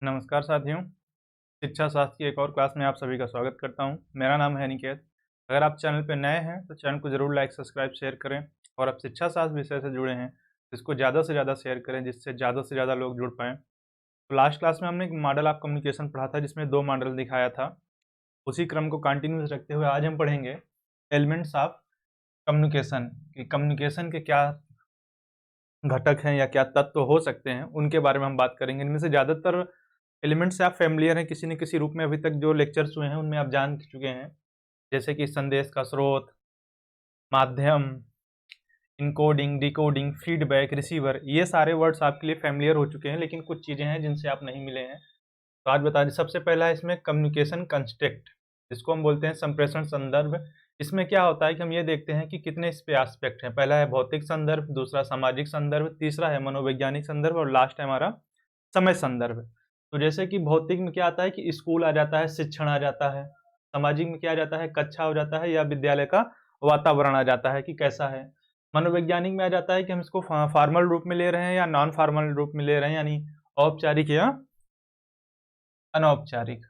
नमस्कार साथियों, शिक्षा शास्त्र की एक और क्लास में आप सभी का स्वागत करता हूं। मेरा नाम है निकेत। अगर आप चैनल पर नए हैं तो चैनल को ज़रूर लाइक, सब्सक्राइब, शेयर करें और आप शिक्षा शास्त्र विषय से जुड़े हैं तो इसको ज़्यादा से ज़्यादा शेयर करें जिससे ज़्यादा से ज़्यादा लोग जुड़ पाएँ। तो लास्ट क्लास में हमने एक मॉडल ऑफ कम्युनिकेशन पढ़ा था जिसमें 2 मॉडल दिखाया था। उसी क्रम को कंटिन्यूअस रखते हुए आज हम पढ़ेंगे एलिमेंट्स ऑफ कम्युनिकेशन कि कम्युनिकेशन के क्या घटक हैं या क्या तत्व हो सकते हैं, उनके बारे में हम बात करेंगे। इनमें से ज़्यादातर एलिमेंट्स से आप फ़ैमिलियर हैं, किसी न किसी रूप में अभी तक जो लेक्चर्स हुए हैं, उनमें आप जान चुके हैं। जैसे कि संदेश का स्रोत, माध्यम, इनकोडिंग, डिकोडिंग, फीडबैक, रिसीवर, ये सारे वर्ड्स आपके लिए फ़ैमिलियर हो चुके हैं, लेकिन कुछ चीज़ें हैं जिनसे आप नहीं मिले हैं। तो आज बता दें, सबसे पहला है इसमें कम्युनिकेशन कंस्ट्रक्ट, जिसको हम बोलते हैं संप्रेषण संदर्भ। इसमें क्या होता है कि हम ये देखते हैं कि कितने इस पे एस्पेक्ट हैं। पहला है भौतिक संदर्भ, दूसरा सामाजिक संदर्भ, तीसरा है मनोवैज्ञानिक संदर्भ और लास्ट है हमारा समय संदर्भ। तो जैसे कि भौतिक में क्या आता है कि स्कूल आ जाता है, शिक्षण आ जाता है। सामाजिक में क्या आ जाता है, कक्षा हो जाता है या विद्यालय का वातावरण आ जाता है कि कैसा है। मनोवैज्ञानिक में आ जाता है कि हम इसको फॉर्मल रूप में ले रहे हैं या नॉन फॉर्मल रूप में ले रहे हैं, यानी औपचारिक या अनौपचारिक।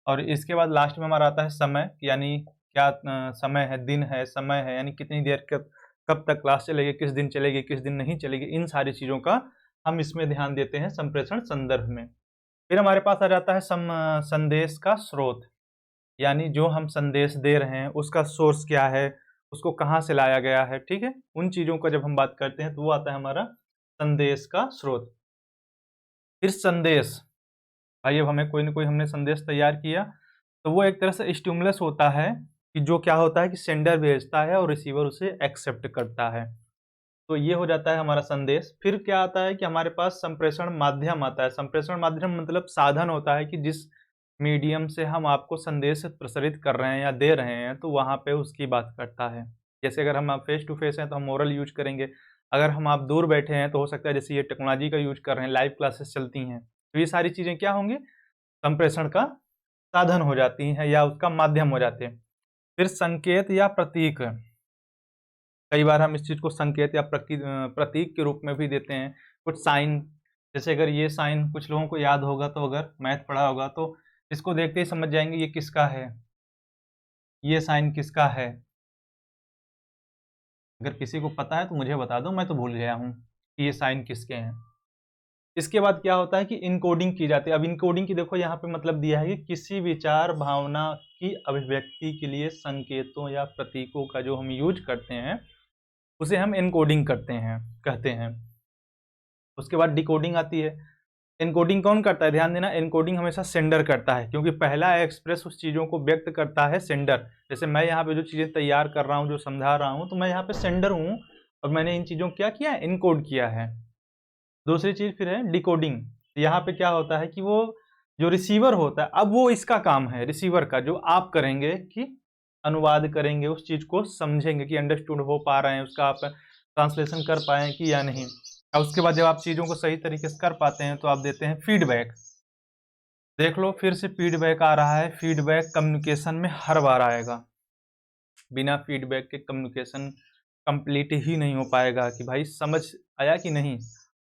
और इसके बाद लास्ट में हमारा आता है समय, यानी क्या समय है, दिन है, समय है, यानी कितनी देर कब कब तक क्लास चलेगी, किस दिन चलेगी, किस दिन नहीं चलेगी। इन सारी चीज़ों का हम इसमें ध्यान देते हैं संप्रेषण संदर्भ में। फिर हमारे पास आ जाता है संदेश का स्रोत, यानी जो हम संदेश दे रहे हैं उसका सोर्स क्या है, उसको कहाँ से लाया गया है। ठीक है, उन चीज़ों का जब हम बात करते हैं तो वो आता है हमारा संदेश का स्रोत। फिर संदेश, भाई अब हमें कोई ना कोई हमने संदेश तैयार किया तो वो एक तरह से स्टिमुलस होता है कि जो क्या होता है कि सेंडर भेजता है और रिसीवर उसे एक्सेप्ट करता है। तो ये हो जाता है हमारा संदेश। फिर क्या आता है कि हमारे पास संप्रेषण माध्यम आता है। संप्रेषण माध्यम मतलब साधन होता है कि जिस मीडियम से हम आपको संदेश प्रसारित कर रहे हैं या दे रहे हैं, तो वहाँ पे उसकी बात करता है। जैसे अगर हम फेस टू फेस हैं तो हम ओरल यूज करेंगे। अगर हम आप दूर बैठे हैं तो हो सकता है जैसे ये टेक्नोलॉजी का यूज कर रहे हैं, लाइव क्लासेस चलती हैं, तो ये सारी चीज़ें क्या होंगी, संप्रेषण का साधन हो जाती हैं या उसका माध्यम हो जाते हैं। फिर संकेत या प्रतीक, कई बार हम इस चीज़ को संकेत या प्रतीक के रूप में भी देते हैं। कुछ साइन, जैसे अगर ये साइन कुछ लोगों को याद होगा, तो अगर मैथ पढ़ा होगा तो इसको देखते ही समझ जाएंगे ये किसका है, ये साइन किसका है। अगर किसी को पता है तो मुझे बता दो, मैं तो भूल गया हूँ कि ये साइन किसके हैं। इसके बाद क्या होता है कि इनकोडिंग की जाती है। अब इनकोडिंग की देखो यहाँ पे मतलब दिया है कि किसी विचार भावना की अभिव्यक्ति के लिए संकेतों या प्रतीकों का जो हम यूज करते हैं उसे हम एनकोडिंग करते हैं, कहते हैं। उसके बाद डिकोडिंग आती है। एनकोडिंग कौन करता है, ध्यान देना, एनकोडिंग हमेशा सेंडर करता है, क्योंकि पहला एक्सप्रेस उस चीज़ों को व्यक्त करता है सेंडर। जैसे मैं यहाँ पे जो चीज़ें तैयार कर रहा हूँ, जो समझा रहा हूँ, तो मैं यहाँ पे सेंडर हूँ और मैंने इन चीज़ों को क्या किया, एनकोड किया है। दूसरी चीज़ फिर है डिकोडिंग। यहाँ पे क्या होता है कि वो जो रिसीवर होता है, अब वो इसका काम है रिसीवर का, जो आप करेंगे कि अनुवाद करेंगे, उस चीज़ को समझेंगे कि अंडरस्टूड हो पा रहे हैं, उसका आप ट्रांसलेशन कर पाएँ कि या नहीं। और उसके बाद जब आप चीज़ों को सही तरीके से कर पाते हैं तो आप देते हैं फीडबैक। देख लो फिर से फीडबैक आ रहा है। फीडबैक कम्युनिकेशन में हर बार आएगा। बिना फीडबैक के कम्युनिकेशन कंप्लीट ही नहीं हो पाएगा कि भाई समझ आया कि नहीं।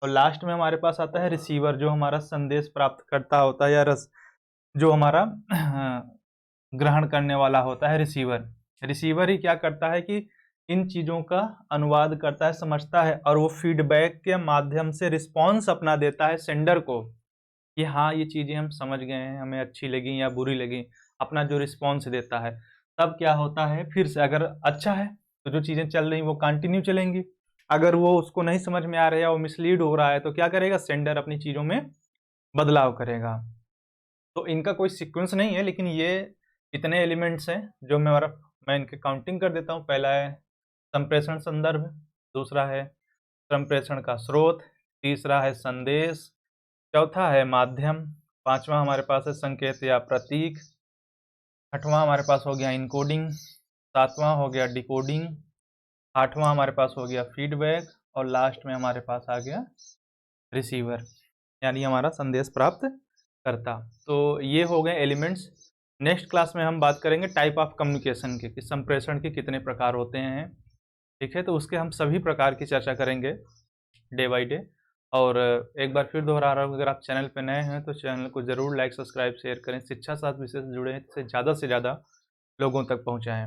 और लास्ट में हमारे पास आता है रिसीवर, जो हमारा संदेश प्राप्त करता होता है या जो हमारा ग्रहण करने वाला होता है रिसीवर। रिसीवर ही क्या करता है कि इन चीज़ों का अनुवाद करता है, समझता है, और वो फीडबैक के माध्यम से रिस्पॉन्स अपना देता है सेंडर को कि हाँ ये चीज़ें हम समझ गए हैं, हमें अच्छी लगी या बुरी लगी। अपना जो रिस्पॉन्स देता है, तब क्या होता है, फिर से अगर अच्छा है तो जो चीज़ें चल रही वो कंटिन्यू चलेंगी। अगर वो उसको नहीं समझ में आ रहा है या वो मिसलीड हो रहा है तो क्या करेगा, सेंडर अपनी चीज़ों में बदलाव करेगा। तो इनका कोई सीक्वेंस नहीं है, लेकिन ये इतने एलिमेंट्स हैं जो मैं इनके काउंटिंग कर देता हूँ। पहला है संप्रेषण संदर्भ, दूसरा है संप्रेषण का स्रोत, तीसरा है संदेश, चौथा है माध्यम, पांचवा हमारे पास है संकेत या प्रतीक, छठवां हमारे पास हो गया इनकोडिंग, सातवां हो गया डिकोडिंग, आठवां हमारे पास हो गया फीडबैक, और लास्ट में हमारे पास आ गया रिसीवर, यानी हमारा संदेश प्राप्त करता। तो ये हो गए एलिमेंट्स। नेक्स्ट क्लास में हम बात करेंगे टाइप ऑफ कम्युनिकेशन के, कि संप्रेषण के कितने प्रकार होते हैं। ठीक है, तो उसके हम सभी प्रकार की चर्चा करेंगे। Day by day. और एक बार फिर दोहरा रहा हूँ, अगर आप चैनल पे नए हैं तो चैनल को ज़रूर लाइक, सब्सक्राइब, शेयर करें। शिक्षा शास्त्र विषय से जुड़े से ज़्यादा लोगों तक पहुँचाएँ।